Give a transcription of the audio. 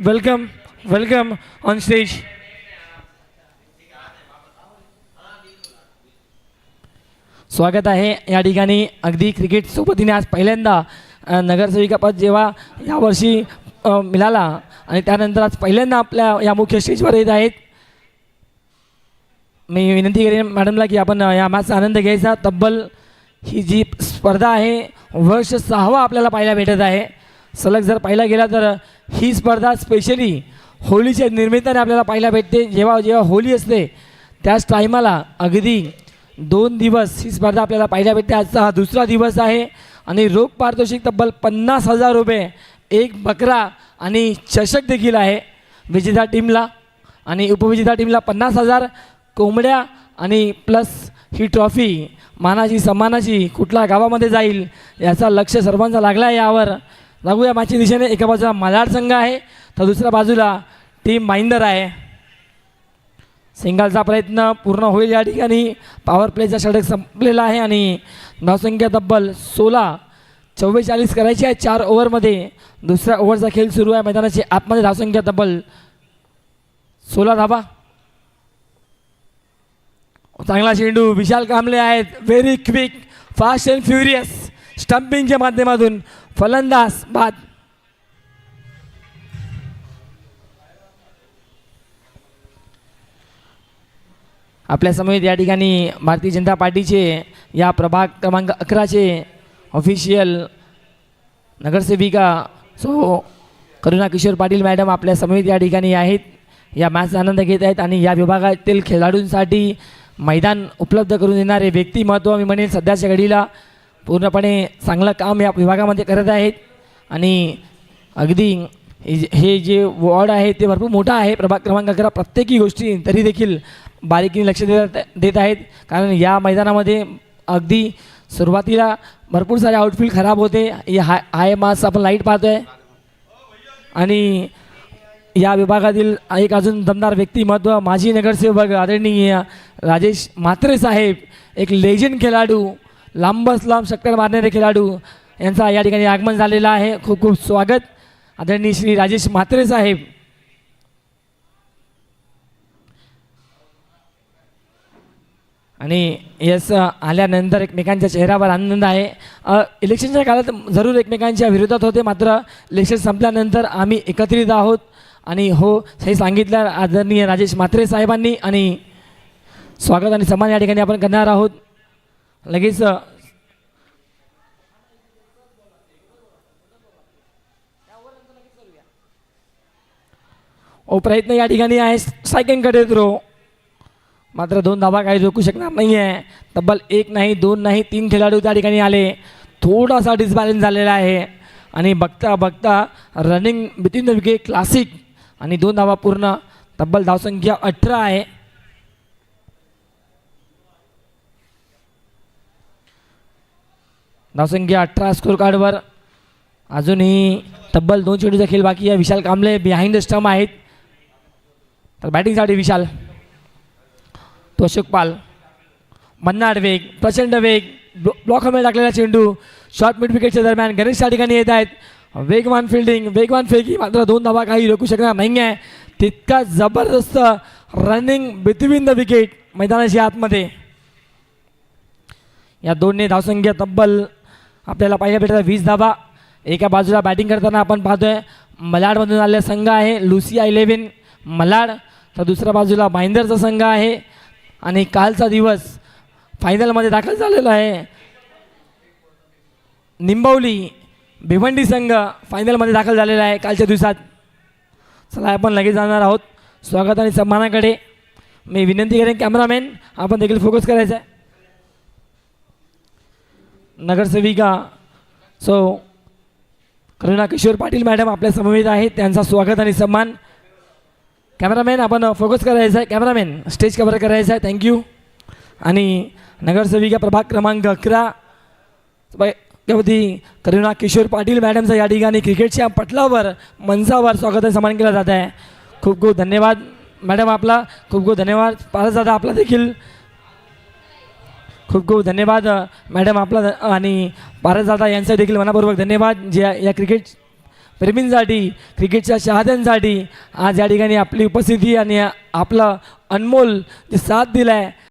Welcome on stage. स्वागत आहे या ठिकाणी. अगदी क्रिकेट सोबतीने आज पहिल्यांदा नगरसेविका पद जेव्हा यावर्षी मिळाला आणि त्यानंतर आज पहिल्यांदा आपल्या या मुख्य स्टेजवर येत आहेत. मी विनंती करेन मॅडमला की आपण या मॅचचा आनंद घ्यायचा. तब्बल ही जी स्पर्धा आहे वर्ष 6वा आपल्याला पाहायला भेटत आहे. सलग जर पाहायला गेला तर ही स्पर्धा स्पेशली होळीच्या निमित्ताने आपल्याला पाहायला भेटते. जेव्हा होळी असते त्याच टायमाला अगदी 2 दिवस ही स्पर्धा आपल्याला पाहायला भेटते. आजचा हा दुसरा दिवस आहे आणि रोख पारितोषिक तब्बल 50,000 रुपये, एक बकरा आणि चषक देखील आहे विजेता टीमला आणि उपविजेता टीमला 50,000 कोंबड्या आणि प्लस ही ट्रॉफी मानाची सन्मानाची कुठल्या गावामध्ये जाईल याचा लक्ष सर्वांचा लागला आहे. यावर लागूया मॅचच्या दिशेने. एका बाजूला मलाड संघ आहे तर दुसऱ्या बाजूला टीम माइंदर आहे. सिंगलचा प्रयत्न पूर्ण होईल या ठिकाणी. पॉवर प्लेचा षटक संपलेला आहे आणि धावसंख्या तब्बल 16-44 करायची आहे 4 ओव्हरमध्ये. दुसऱ्या ओव्हरचा खेळ सुरू आहे. मैदानाची आतमध्ये धावसंख्या तब्बल 16 धावा. चांगला चेंडू विशाल कांबळे आहेत. Very quick, fast and furious स्टंपिंगच्या माध्यमातून फलंदाज बाद. आपल्या समवेत या ठिकाणी भारतीय जनता पार्टीचे या प्रभाग क्रमांक 11चे ऑफिशियल नगरसेविका करुणा किशोर पाटील मॅडम आपल्या समवेत या ठिकाणी आहेत. या मॅचचा आनंद घेत आहेत आणि या विभागातील खेळाडूंसाठी मैदान उपलब्ध करून देणारे व्यक्तिमत्व मी म्हणेन सध्याच्या घडीला पूर्णपणे चांगलं काम या विभागामध्ये करत आहेत. आणि अगदी हे जे वॉर्ड आहे ते भरपूर मोठा आहे. प्रभाग क्रमांक 11 प्रत्येकी गोष्टी तरी देखील बारीकीने लक्ष देत आहेत. कारण या मैदानामध्ये अगदी सुरुवातीला भरपूर सारे आउटफील्ड खराब होते. हाय मास आपण लाईट पाहतो आहे आणि या विभागातील एक अजून दमदार व्यक्तिमत्व माजी नगरसेवक आदरणीय राजेश म्हात्रे साहेब, एक लेजंड खेळाडू, लांबच लांब षटकार मारणारे खेळाडू यांचा या ठिकाणी आगमन झालेलं आहे. खूप खूप स्वागत आदरणीय श्री राजेश म्हात्रे साहेब. आणि यस आल्यानंतर एकमेकांच्या चेहऱ्यावर आनंद आहे. इलेक्शनच्या काळात जरूर एकमेकांच्या विरोधात होते, मात्र इलेक्शन संपल्यानंतर आम्ही एकत्रित आहोत आणि हो हे सांगितलं आदरणीय राजेश म्हात्रे साहेबांनी. आणि स्वागत आणि सन्मान या ठिकाणी आपण करणार आहोत. लगेच प्रयत्न या ठिकाणी आहे सायकलकडे थ्रो, मात्र 2 धावा काही रोखू शकणार नाही आहे. तब्बल 1 नाही 2 नाही 3 खेळाडू त्या ठिकाणी आले. थोडासा डिसबॅलन्स झालेला आहे आणि बघता बघता running between the wicket classic आणि 2 धावा पूर्ण. तब्बल धावसंख्या 18 आहे. धावसंख्या 18 स्कोर कार्डवर. अजूनही तब्बल 2 चेंडूचा खेळ बाकी आहे. विशाल कांबळे बिहाइंड द स्टंप आहेत. तर बॅटिंगसाठी विशाल, तो अशोक पाल, मन्नाड वेग, प्रचंड वेग, ब्लॉक हमेल टाकलेला चेंडू शॉर्ट मिड विकेटच्या दरम्यान गणेश या ठिकाणी येत आहेत. वेगवान फिल्डिंग, वेगवान फेकी, मात्र 2 धावा काही रोखू शकणार नाही आहे. तितका जबरदस्त रनिंग बिटवीन द विकेट मैदानाच्या आतमध्ये. या दोन्ही धावसंख्या तब्बल आपल्याला पाहायला भेटतात 20 धावा. एका बाजूला बॅटिंग करताना आपण पाहतोय मलाडमधून आलेला संघ आहे लुसिया 11 मलाड, तर दुसऱ्या बाजूला माइंदरचा संघ आहे आणि कालचा दिवस फायनलमध्ये दाखल झालेला आहे. निंबवली भिवंडी संघ फायनलमध्ये दाखल झालेला आहे कालच्या दिवसात. चला आपण लगेच जाणार आहोत स्वागत आणि सन्मानाकडे. मी विनंती करेन कॅमेरामॅन आपण देखील फोकस करायचा आहे. नगरसेविका करुणा किशोर पाटील मॅडम आपल्या समवेत आहेत, त्यांचा स्वागत आणि सन्मान. कॅमेरामॅन आपण फोकस करायचा आहे, कॅमेरामॅन स्टेज कव्हर करायचा आहे. थँक्यू. आणि नगरसेविका प्रभाग क्रमांक 11 करुणा किशोर पाटील मॅडमचा या ठिकाणी क्रिकेटच्या पटलावर मंचावर स्वागत आणि सन्मान केला जात आहे. खूप खूप धन्यवाद मॅडम आपला, खूप खूप धन्यवाद. पारस दादा आपला देखील खूप खूप धन्यवाद मॅडम आपला आणि पारस दादा यांचा देखील मनापूर्वक धन्यवाद जे या क्रिकेट प्रेमींसाठी क्रिकेटच्या चाहत्यांसाठी आज या ठिकाणी आपली उपस्थिती आणि आपला अनमोल जे साथ दिला आहे